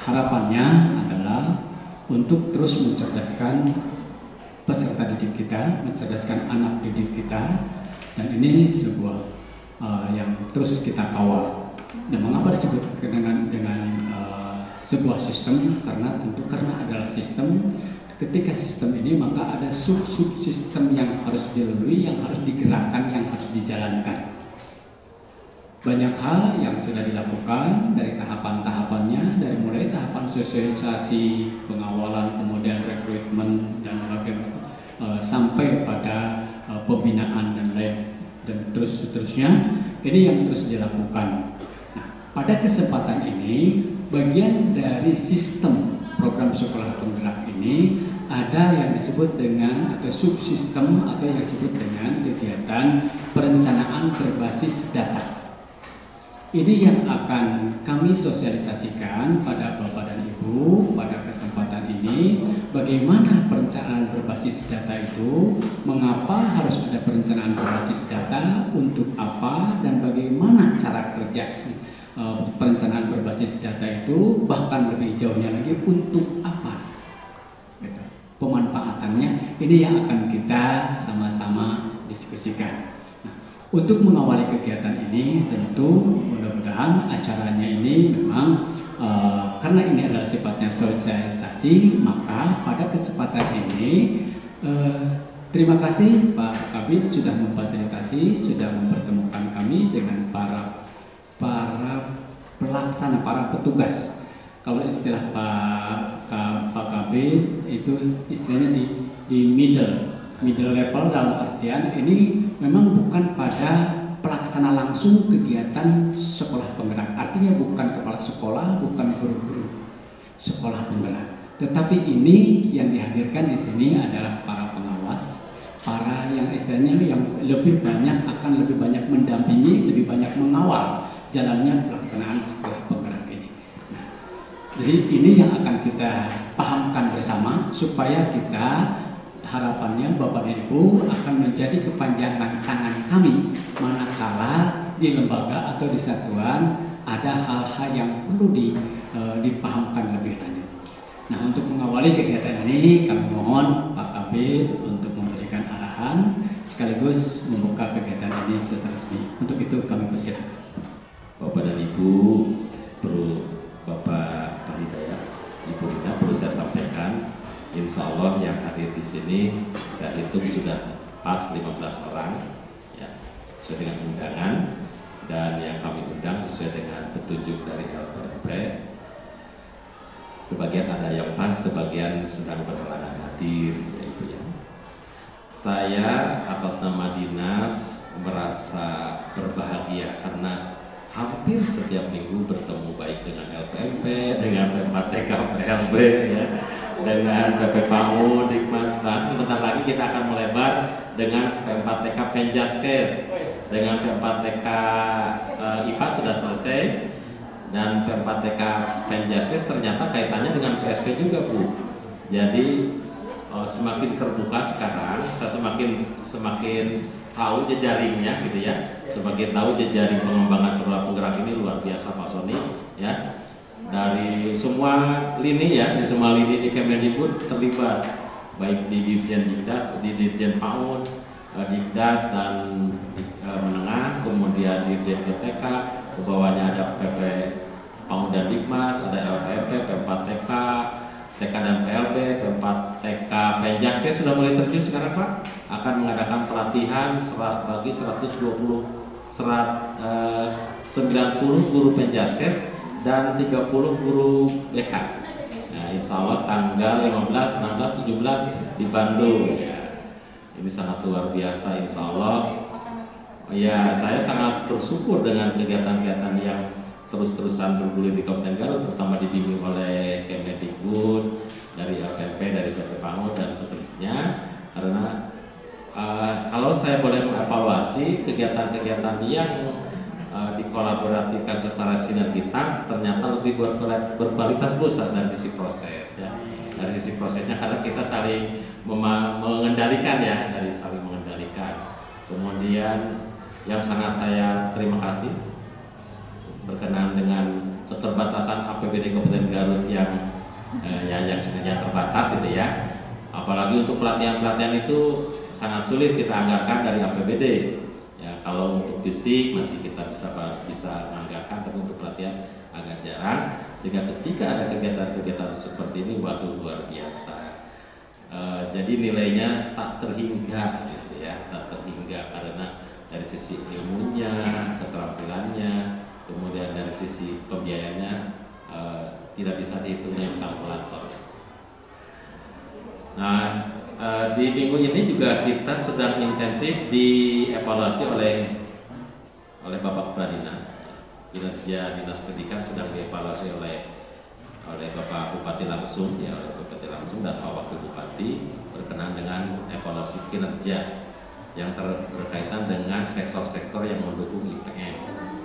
harapannya adalah untuk terus mencerdaskan peserta didik kita, mencerdaskan anak didik kita, dan ini sebuah yang terus kita kawal. Dan mengapa disebut dengan sebuah sistem? Karena tentu karena adalah sistem. Ketika sistem ini maka ada sub-subsistem yang harus dilalui, yang harus digerakkan, yang harus dijalankan. Banyak hal yang sudah dilakukan dari tahapan-tahapannya, dari mulai tahapan sosialisasi, pengawalan, kemudian rekrutmen dan sampai pada pembinaan dan lain dan terus seterusnya. Ini yang terus dilakukan. Nah, pada kesempatan ini bagian dari sistem program sekolah penggerak ini ada yang disebut dengan atau subsistem atau yang disebut dengan kegiatan perencanaan berbasis data. Ini yang akan kami sosialisasikan pada Bapak dan Ibu pada kesempatan ini. Bagaimana perencanaan berbasis data itu, mengapa harus ada perencanaan berbasis data, untuk apa, dan bagaimana cara kerja perencanaan berbasis data itu, bahkan lebih jauhnya lagi untuk apa gitu. Pemanfaatannya ini yang akan kita sama-sama diskusikan. Untuk mengawali kegiatan ini tentu mudah-mudahan acaranya ini memang karena ini adalah sifatnya sosialisasi, maka pada kesempatan ini terima kasih Pak Kabid sudah memfasilitasi, sudah mempertemukan kami dengan para pelaksana, para petugas. Kalau istilah Pak Kabid itu istilahnya di middle level, dalam artian ini memang bukan pada pelaksana langsung kegiatan sekolah penggerak. Artinya bukan kepala sekolah, bukan guru-guru sekolah penggerak. Tetapi ini yang dihadirkan di sini adalah para pengawas, para yang istilahnya yang lebih banyak akan lebih banyak mendampingi, lebih banyak mengawal jalannya pelaksanaan sekolah penggerak ini. Nah, jadi ini yang akan kita pahamkan bersama supaya kita harapannya Bapak dan Ibu akan menjadi kepanjangan tangan kami manakala di lembaga atau di satuan ada hal-hal yang perlu dipahamkan lebih lanjut. Nah, untuk mengawali kegiatan ini kami mohon Pak Kabid untuk memberikan arahan sekaligus membuka kegiatan ini secara resmi. Untuk itu kami persilakan. Bapak dan Ibu, perlu Bapak Hidayat, Ibu Rina, perlu saya sampaikan, insya Allah yang hadir di sini saya hitung sudah pas 15 orang, ya, sesuai dengan undangan, dan yang kami undang sesuai dengan petunjuk dari LPMP. Sebagian ada yang pas, sebagian sedang berhalangan hadir, ya Ibu ya. Saya atas nama dinas merasa berbahagia karena hampir setiap minggu bertemu baik dengan LPMP, dengan P4TK PLB, ya, dengan PP PAMU, Dikmas, dan sebentar lagi kita akan melebar dengan P4TK Penjaskes, dengan P4TK IPA sudah selesai, dan P4TK Penjaskes ternyata kaitannya dengan PSP juga, Bu. Jadi semakin terbuka sekarang, saya semakin tahu jejaringnya gitu ya, sebagai tahu jejaring pengembangan sekolah penggerak ini luar biasa Pak Sony ya, dari semua lini ya, di semua lini di Kemendikbud terlibat, baik di Dirjen Dikdas, di Dirjen PAUD, Dikdas dan menengah, kemudian Dirjen PTK, ke bawahnya ada PP PAUD dan Dikmas, ada LPMP, P4TK, TK dan PLB, P4TK Penjaskes sudah mulai terjun sekarang Pak, akan mengadakan pelatihan bagi 90 guru Penjaskes dan 30 guru BK. Nah, insya Allah tanggal 15, 16, 17 di Bandung. Ya. Ini sangat luar biasa insya Allah. Ya, saya sangat bersyukur dengan kegiatan-kegiatan yang terus-terusan bergulir di Kabupaten Garut, terutama dibimbing oleh Kemendikbud, dari LPMP, dari PP PAMU dan seterusnya. Karena kalau saya boleh mengevaluasi kegiatan-kegiatan yang dikolaborasikan secara sinergitas, ternyata lebih berkualitas Bu dari sisi proses ya. Dari sisi prosesnya karena kita saling mengendalikan ya, dari saling mengendalikan. Kemudian yang sangat saya terima kasih berkenaan dengan keterbatasan APBD Kabupaten Garut yang sebenarnya terbatas gitu ya. Apalagi untuk pelatihan-pelatihan itu sangat sulit kita anggarkan dari APBD. Ya, kalau untuk fisik masih kita bisa anggarkan, tapi untuk pelatihan agak jarang. Sehingga ketika ada kegiatan-kegiatan seperti ini, waduh luar biasa. Jadi nilainya tak terhingga gitu ya, tak terhingga karena dari sisi ilmunya, keterampilannya, kemudian dari sisi pembiayaannya tidak bisa dihitung dengan kalkulator. Nah, di minggu ini juga kita sedang intensif dievaluasi oleh Bapak Kepala Dinas. Kinerja Dinas Pendidikan sedang dievaluasi oleh Bapak Bupati langsung, ya, oleh Bupati langsung dan Pak Wakil Bupati berkenaan dengan evaluasi kinerja yang berkaitan dengan sektor-sektor yang mendukung IPM,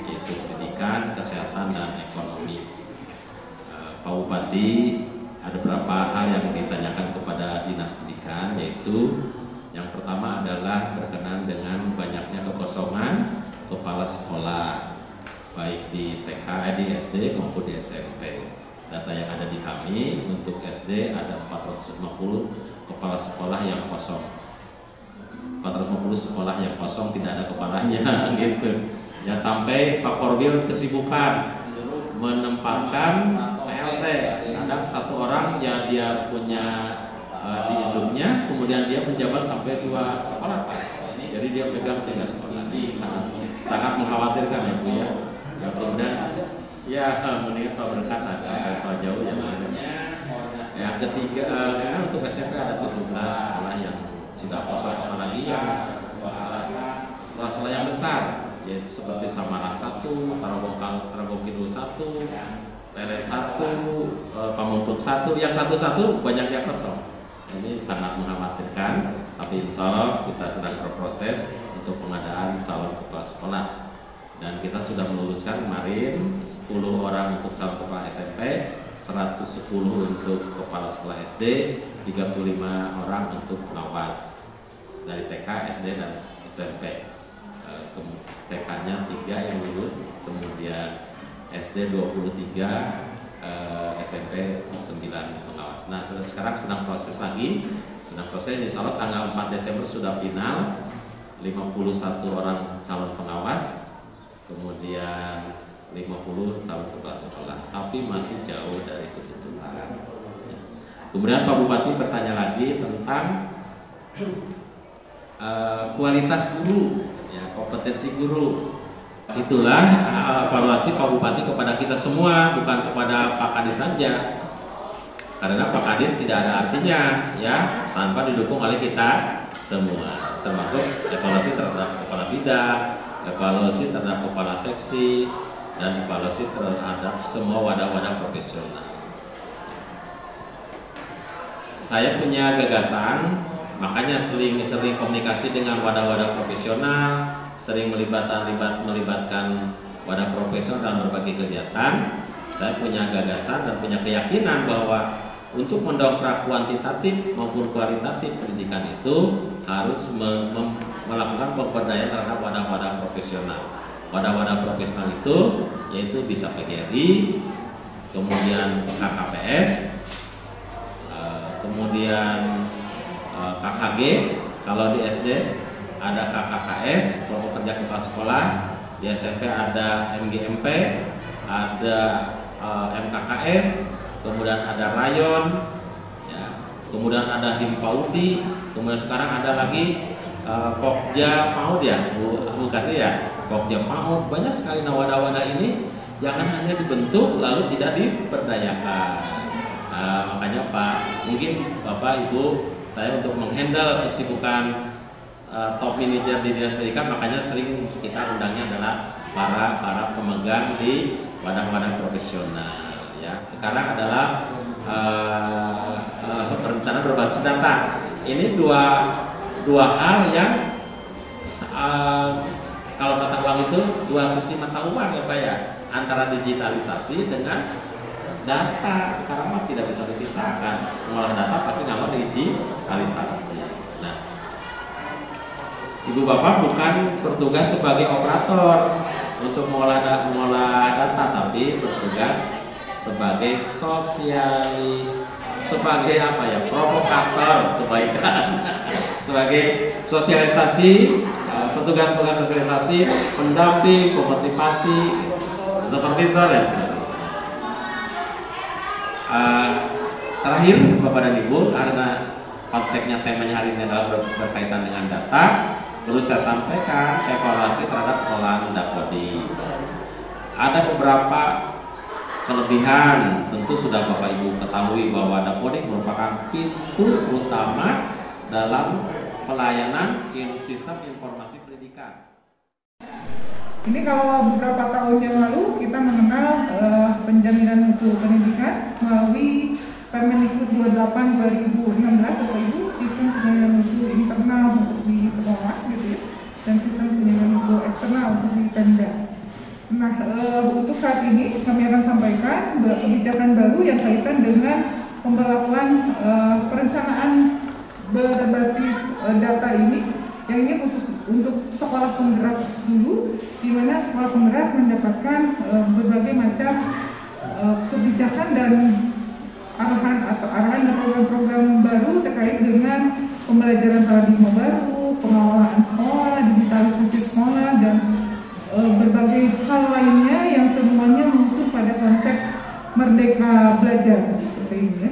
yaitu pendidikan, kesehatan, dan ekonomi. Pak Bupati ada beberapa hal yang ditanyakan kepada Dinas Pendidikan, yaitu yang pertama adalah berkenaan dengan banyaknya kekosongan kepala sekolah baik di TK, di SD maupun di SMP. Data yang ada di kami untuk SD ada 450 kepala sekolah yang kosong. 450 sekolah yang kosong tidak ada kepalanya gitu. Ya, sampai Pak Korwil kesibukan menempatkan PLT. Kadang satu orang ya dia punya di induknya, kemudian dia menjabat sampai 2 sekolah Pak. Jadi dia pegang 3 sekolah. Ini sangat mengkhawatirkan ya Bu ya. Ya kemudian ya mendingan Pak Berkat agak jauh ya. Yang ketiga untuk SMP ada 17 sekolah yang sudah kosong, apalagi yang sekolah-sekolah yang besar, yaitu seperti Samarang 1, Tarogong Kidul 1, Lele 1, Pamumpuk 1, yang satu-satu banyak yang kosong. Ini sangat mengkhawatirkan, tapi insya Allah kita sedang berproses untuk pengadaan calon kepala sekolah. Dan kita sudah meluluskan kemarin 10 orang untuk calon kepala SMP, 110 untuk kepala sekolah SD, 35 orang untuk pengawas dari TK, SD, dan SMP. TK-nya 3 yang lulus, kemudian SD 23, SMP 9 pengawas. Nah sekarang sedang proses lagi, insya Allah tanggal 4 Desember sudah final, 51 orang calon pengawas, kemudian 50 calon kepala sekolah, tapi masih jauh dari kebutuhan. Kemudian Pak Bupati bertanya lagi tentang kualitas guru, ya, kompetensi guru. Itulah evaluasi Pak Bupati kepada kita semua, bukan kepada Pak Kadis saja. Karena Pak Kadis tidak ada artinya, ya, tanpa didukung oleh kita semua, termasuk evaluasi terhadap kepala bidang, evaluasi terhadap kepala seksi, dan evaluasi terhadap semua wadah-wadah profesional. Saya punya gagasan, makanya sering komunikasi dengan wadah-wadah profesional, sering melibatkan wadah profesional dalam berbagai kegiatan. Saya punya gagasan dan punya keyakinan bahwa untuk mendongkrak kuantitatif maupun kualitatif pendidikan itu harus melakukan pemberdayaan terhadap wadah-wadah profesional. Wadah-wadah profesional itu yaitu bisa PGRI, kemudian KKPS, kemudian KKG. Kalau di SD ada KKKS, kelompok kerja kepala sekolah. Di SMP ada MGMP, ada MKKS, kemudian ada Rayon, ya, kemudian ada Himpaudi, kemudian sekarang ada lagi Pokja Paud ya, Bu kasih ya, Pokja Paud. Banyak sekali. Nah, wadah-wadah ini jangan hanya dibentuk lalu tidak diberdayakan. Makanya Pak, mungkin Bapak Ibu, saya untuk menghandle kesibukan top manager di Dinas Pendidikan, makanya sering kita undangnya adalah para pemegang di wadah-wadah profesional. Ya, sekarang adalah perencanaan berbasis data. Ini dua hal yang kalau mata uang itu dua sisi mata uang ya Pak ya, antara digitalisasi dengan data. Sekarang mah tidak bisa dipisahkan, mengolah data pasti nggak mau digitalisasi. Nah, Ibu Bapak bukan bertugas sebagai operator, untuk mengolah data, tapi bertugas sebagai sebagai apa ya, provokator kebaikan, sebagai sosialisasi, petugas sosialisasi, pendamping, pemotivasi, seperti itu ya. Terakhir Bapak dan Ibu, karena konteksnya temanya hari ini adalah berkaitan dengan data, perlu saya sampaikan evaluasi terhadap pengelolaan Dapodik. Ada beberapa kelebihan, tentu sudah Bapak Ibu ketahui bahwa Dapodik merupakan pintu utama dalam pelayanan sistem informasi pendidikan. Ini kalau beberapa tahun yang lalu kita mengenal penjaminan mutu pendidikan melalui Permendikbud 28/2016 Bapak Ibu, sistem penjaminan mutu internal untuk di sekolah gitu ya, dan sistem penjaminan mutu eksternal untuk di Pemda. Nah, untuk saat ini kami akan sampaikan kebijakan baru yang kaitan dengan pemberlakuan perencanaan berbasis data ini, yang ini khusus untuk sekolah penggerak dulu, di mana sekolah penggerak mendapatkan berbagai macam kebijakan dan arahan dan program-program baru terkait dengan pembelajaran paradigma baru, pengelolaan sekolah, digitalisasi sekolah, dan berbagai hal lainnya yang semuanya mengusung pada konsep merdeka belajar seperti ini ya.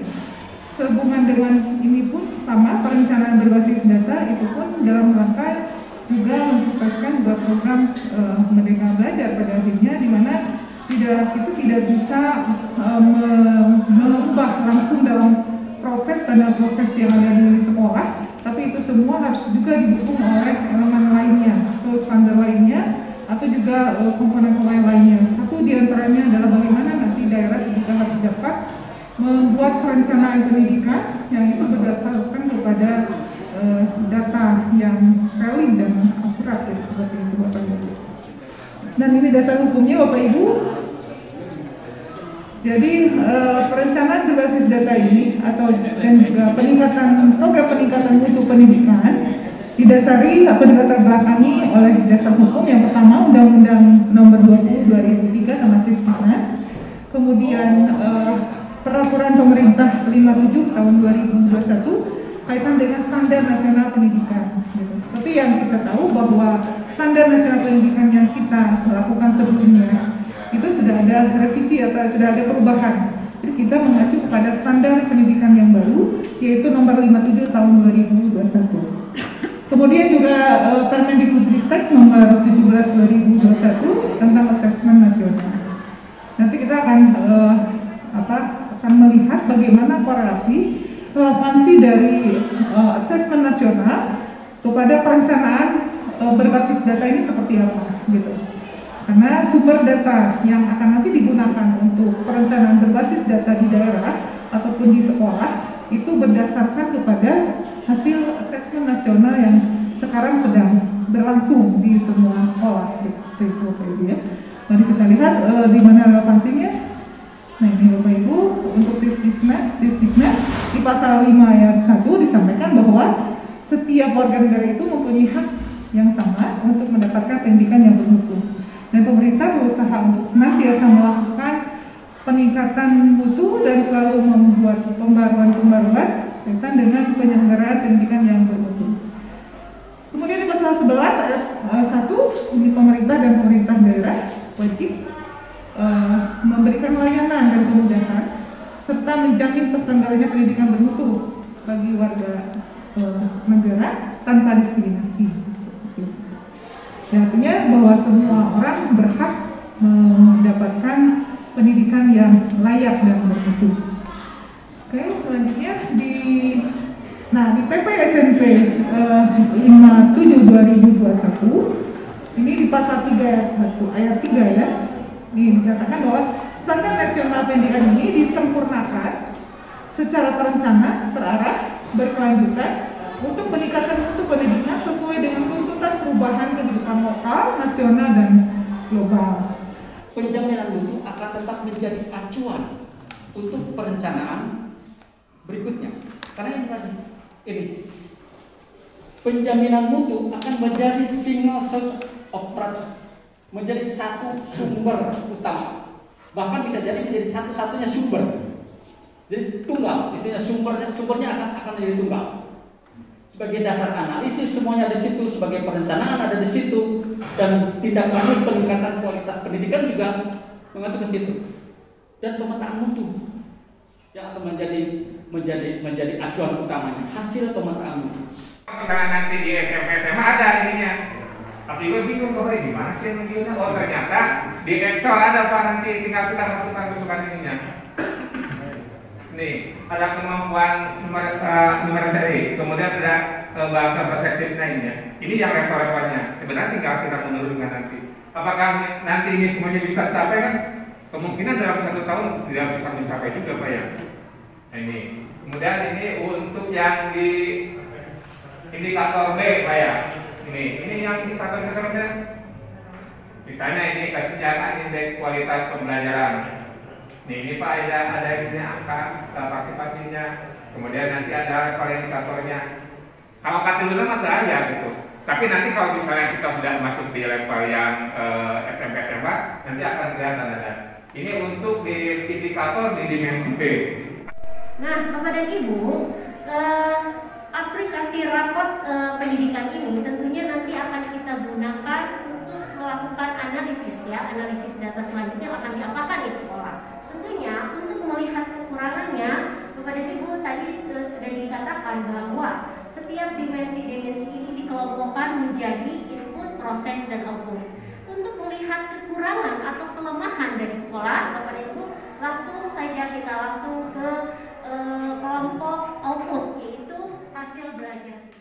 Sehubungan dengan ini pun sama, perencanaan berbasis data itu pun dalam rangka juga mensukseskan buat program merdeka belajar pada akhirnya, di mana itu tidak bisa mengubah langsung dalam proses yang ada di sekolah, tapi itu semua harus juga didukung oleh elemen lainnya atau standar lainnya, atau juga komponen-komponen lainnya. Satu diantaranya adalah bagaimana nanti daerah juga harus dapat membuat perencanaan pendidikan yang itu berdasarkan kepada data yang valid dan akurat ya, seperti itu Bapak Ibu. Dan ini dasar hukumnya Bapak Ibu. Jadi perencanaan berbasis data ini dan juga program peningkatan mutu pendidikan didasari atau dilatar belakangi oleh dasar hukum. Yang pertama Undang-Undang Nomor 20 2003 tentang Sisdiknas, kemudian Peraturan Pemerintah 57 tahun 2021 kaitan dengan standar nasional pendidikan. Seperti yang kita tahu bahwa standar nasional pendidikan yang kita lakukan sebelumnya itu sudah ada revisi atau sudah ada perubahan. Jadi kita mengacu kepada standar pendidikan yang baru, yaitu Nomor 57 tahun 2021. Kemudian juga Permendikbudristek Nomor 17 2021 tentang asesmen nasional. Nanti kita akan melihat bagaimana korelasi relevansi dari asesmen nasional kepada perencanaan berbasis data ini seperti apa gitu. Karena sumber data yang akan nanti digunakan untuk perencanaan berbasis data di daerah ataupun di sekolah itu berdasarkan kepada hasil asesmen nasional yang sekarang sedang berlangsung di semua sekolah gitu ya. Mari kita lihat di mana relevansinya. Nah ini Bapak Ibu, untuk Sisdiknas di pasal 5 ayat 1 disampaikan bahwa setiap warga negara itu mempunyai hak yang sama untuk mendapatkan pendidikan yang bermutu. Dan pemerintah berusaha untuk senantiasa melakukan peningkatan mutu dan selalu membuat pembaruan-pembaruan kaitan dengan penyelenggaraan pendidikan yang bermutu. Kemudian di pasal 11 ayat 1, ini pemerintah dan pemerintah daerah wajib memberikan layanan dan kemudahan serta menjamin terselenggaranya pendidikan bermutu bagi warga negara tanpa diskriminasi. Artinya bahwa semua orang berhak mendapatkan pendidikan yang layak dan bermutu. Oke, selanjutnya di PP SMP 57/2021 ini di pasal 3 ayat 3 ya. Ini dikatakan bahwa standar nasional pendidikan ini disempurnakan secara terencana, terarah, berkelanjutan untuk meningkatkan mutu pendidikan sesuai dengan tuntutan perubahan kehidupan lokal, nasional, dan global. Penjaminan mutu akan tetap menjadi acuan untuk perencanaan berikutnya. Karena ini tadi, penjaminan mutu akan menjadi single source of trust menjadi satu sumber utama, bahkan bisa jadi menjadi satu-satunya sumber. Jadi tunggal, istilahnya sumbernya akan menjadi tunggal. Sebagai dasar analisis semuanya di situ, sebagai perencanaan ada di situ, dan tindak lanjut peningkatan kualitas pendidikan juga mengacu ke situ. Dan pemetaan mutu yang akan menjadi acuan utamanya, hasil pemetaan mutu. Misalnya nanti di SMP SMA ada ininya, tapi gue bingung kok gimana sih begini. Oh ternyata di Excel ada Pak, nanti tinggal kita masukkan ininya. Nih ada kemampuan numerasi, kemudian ada bahasa perspektif lainnya. Ini yang level-levelnya. Sebenarnya tinggal kita menurunkan nanti. Apakah nanti ini semuanya bisa tercapai kan? Kemungkinan dalam 1 tahun tidak bisa mencapai juga Pak ya. Nah, ini. Kemudian ini untuk yang di indikator B Pak ya. Ini yang indikator-indikatornya. Misalnya ini kesejahteraan indeks kualitas pembelajaran. Ini Pak ada ini angka partisipasinya. Kemudian nanti ada level indikatornya. Kalau kategori mah ada gitu. Tapi nanti kalau misalnya kita sudah masuk di level yang SMP SMA, nanti akan kelihatan ada. Ini untuk di indikator di dimensi B. Nah, Bapak dan Ibu, aplikasi rapot pendidikan ini tentunya nanti akan kita gunakan untuk melakukan analisis ya, analisis data selanjutnya akan diapakan di sekolah. Tentunya untuk melihat kekurangannya, Bapak dan Ibu tadi sudah dikatakan bahwa setiap dimensi-dimensi ini dikelompokkan menjadi input, proses, dan output. Untuk melihat kekurangan atau kelemahan dari sekolah, Bapak dan Ibu, langsung saja kita langsung ke kelompok output, yaitu hasil belajar siswa.